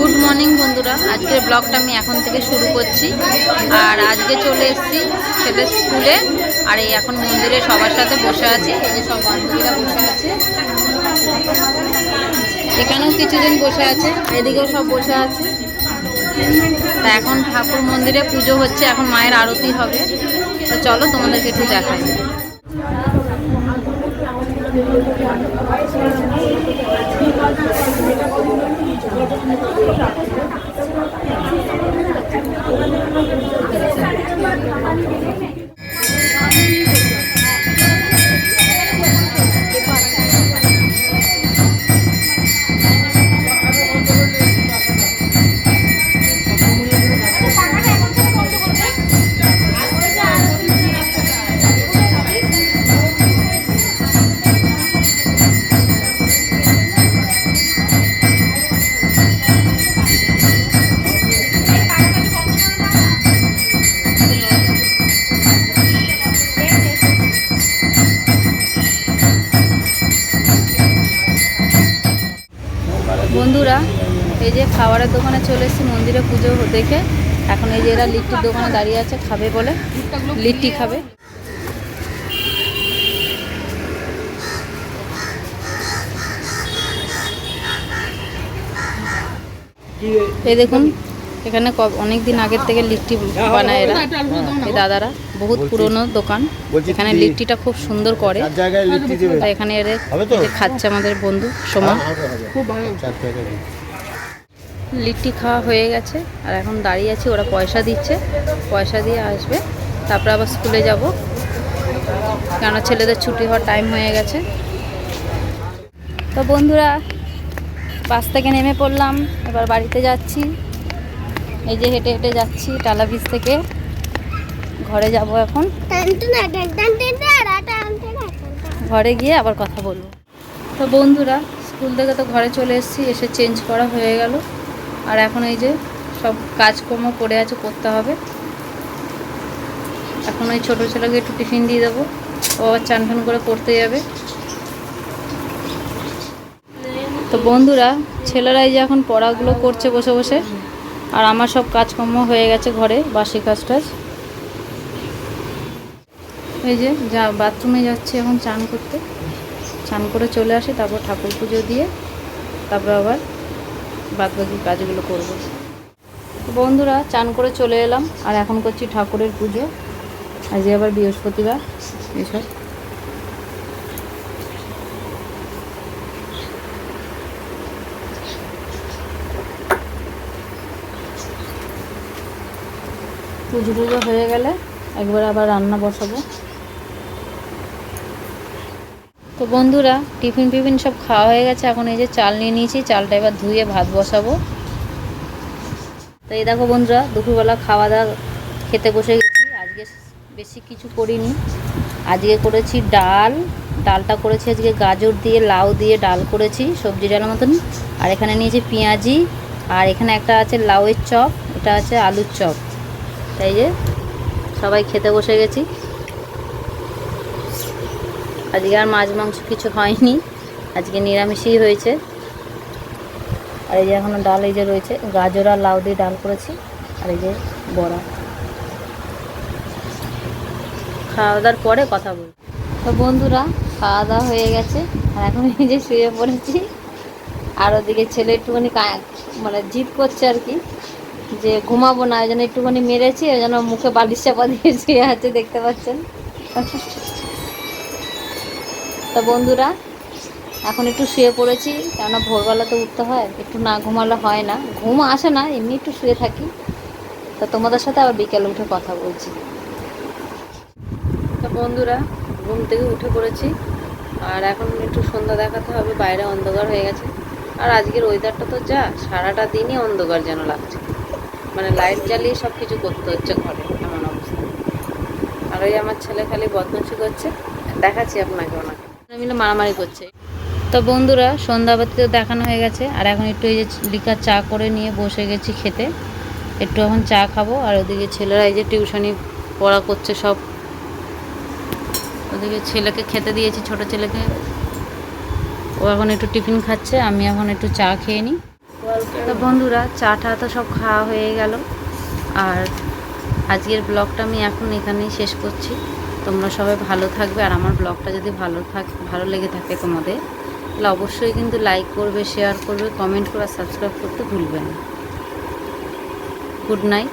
Good morning বন্ধুরা, আজকের ব্লগটা আমি এখন থেকে শুরু করছি। আর আজকে চলে এসেছি ছেলের স্কুলে। আর এই এখন মন্দিরে সবার সাথে বসে আছি। এই যে সব বান্ধবীরা বসে আছে, এখানেও কিছুজন বসে আছে, এদিকেও সব বসে আছে। তা এখন ঠাকুর মন্দিরে পুজো হচ্ছে, এখন মায়ের আরতি হবে। তো চলো তোমাদেরকে একটু দেখাই। বন্ধুরা, এই যে খাবারের দোকানে চলে এসেছি মন্দিরে পুজো দেখে। এখন এই যে এরা লিট্টির দোকানে দাঁড়িয়ে আছে, খাবে বলে লিট্টি খাবে। এই দেখুন, এখানে অনেক দিন আগের থেকে লিট্টি বানায় এরা, এই দাদারা। বহুত পুরনো দোকান, এখানে লিট্টিটা খুব সুন্দর করে। এখানে এরা খাচ্ছে আমাদের বন্ধু সোমা। লিট্টি খাওয়া হয়ে গেছে আর এখন দাঁড়িয়ে আছি, ওরা পয়সা দিচ্ছে, পয়সা দিয়ে আসবে, তারপর আবার স্কুলে যাব, কেন ছেলেদের ছুটি হওয়ার টাইম হয়ে গেছে। তো বন্ধুরা, বাস থেকে নেমে পড়লাম, এবার বাড়িতে যাচ্ছি। এই যে হেঁটে হেঁটে যাচ্ছি টালা ব্রিজ থেকে, ঘরে যাব এখন। ঘরে গিয়ে আবার কথা বলবো। তো বন্ধুরা, স্কুল থেকে তো ঘরে চলে এসেছি, এসে চেঞ্জ করা হয়ে গেল। আর এখন এই যে সব কাজকর্ম পড়ে আছে, করতে হবে। এখন ওই ছোটো ছেলেকে একটু টিফিন দিয়ে দেবো, ও আবার চান টান করে পড়তে যাবে। তো বন্ধুরা, ছেলেরা এই যে এখন পড়াগুলো করছে বসে বসে, আর আমার সব কাজকর্ম হয়ে গেছে ঘরে, বাসি কাজ টাজ। এই যে বাথরুমে যাচ্ছি এখন চান করতে, চান করে চলে আসি, তারপর ঠাকুর পুজো দিয়ে তারপর আবার বাদবাকি কাজগুলো করব। বন্ধুরা, চান করে চলে এলাম আর এখন করছি ঠাকুরের পুজো। আজ আবার বৃহস্পতিবার, এসব পুজো টুজো হয়ে গেলে একবার আবার রান্না বসাবো। তো বন্ধুরা, টিফিন ফিফিন সব খাওয়া হয়ে গেছে, এখন এই যে চাল নিয়ে নিয়েছি, চালটা এবার ধুয়ে ভাত বসাবো। তো এই দেখো বন্ধুরা, দুপুরবেলা খাওয়া দাওয়া খেতে বসে গেছি। আজকে বেশি কিছু করিনি, আজকে করেছি ডাল। ডালটা করেছি আজকে গাজর দিয়ে লাউ দিয়ে ডাল করেছি, সবজি ডালের মতন। আর এখানে নিয়েছি পেঁয়াজি, আর এখানে একটা আছে লাউয়ের চপ, এটা আছে আলুর চপ। তাই যে সবাই খেতে বসে গেছি। আজকে আর মাছ মাংস কিছু হয়নি, আজকে নিরামিষই হয়েছে। আর এই যে এখনও ডাল এই যে রয়েছে, গাজর আর লাউ দিয়ে ডাল করেছি। আর এই যে বড়া। খাওয়া দাওয়ার পরে কথা বলি। তো বন্ধুরা, খাওয়া দাওয়া হয়ে গেছে আর এখন এই যে শুয়ে পড়েছি। আর ওদিকে ছেলে একটুখানি মানে জিদ করছে আর কি, যে ঘুমাবো না, ওই জন্য একটুখানি মেরেছি, ওই জন্য মুখে বালিশ চাপা দিয়ে শুয়ে আছে, দেখতে পাচ্ছেন। তো বন্ধুরা, এখন একটু শুয়ে পড়েছি, কেননা ভোরবেলাতে উঠতে হয়, একটু না ঘুমালে হয় না, ঘুম আসে না, এমনি একটু শুয়ে থাকি। তো তোমাদের সাথে আবার বিকেলে উঠে কথা বলছি। তো বন্ধুরা, ঘুম থেকে উঠে পড়েছি আর এখন একটু সন্ধ্যা দেখাতে হবে, বাইরে অন্ধকার হয়ে গেছে। আর আজকের ওয়েদারটা তো যা, সারাটা দিনই অন্ধকার যেন লাগছে, মানে লাইট জ্বালিয়ে সব কিছু করতে হচ্ছে ঘরে, এমন অবস্থা। আর ওই আমার ছেলে খালি বদমাশি করছে, দেখাচ্ছি আপনাকে, ওনাকে মিলে মারামারি করছে। তো বন্ধুরা, সন্ধ্যাবাতি তো দেখানো হয়ে গেছে আর এখন একটু এই যে লিকার চা করে নিয়ে বসে গেছি খেতে। একটু এখন চা খাবো। আর ওদিকে ছেলেরা এই যে টিউশনি পড়া করছে সব, ওদিকে ছেলেকে খেতে দিয়েছি, ছোটো ছেলেকে, ও এখন একটু টিফিন খাচ্ছে, আমি এখন একটু চা খেয়ে নিই। ও তো বন্ধুরা, চাটা তো সব খাওয়া হয়ে গেল, আর আজকের ব্লগটা আমি এখন এখানেই শেষ করছি। তোমরা সবাই ভালো থাকবে, আর আমার ব্লগটা যদি ভালো লেগে থাকে তোমাদের, তাহলে অবশ্যই কিন্তু লাইক করবে, শেয়ার করবে, কমেন্ট করে, সাবস্ক্রাইব করতে ভুলবে না। Good night,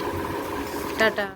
tata.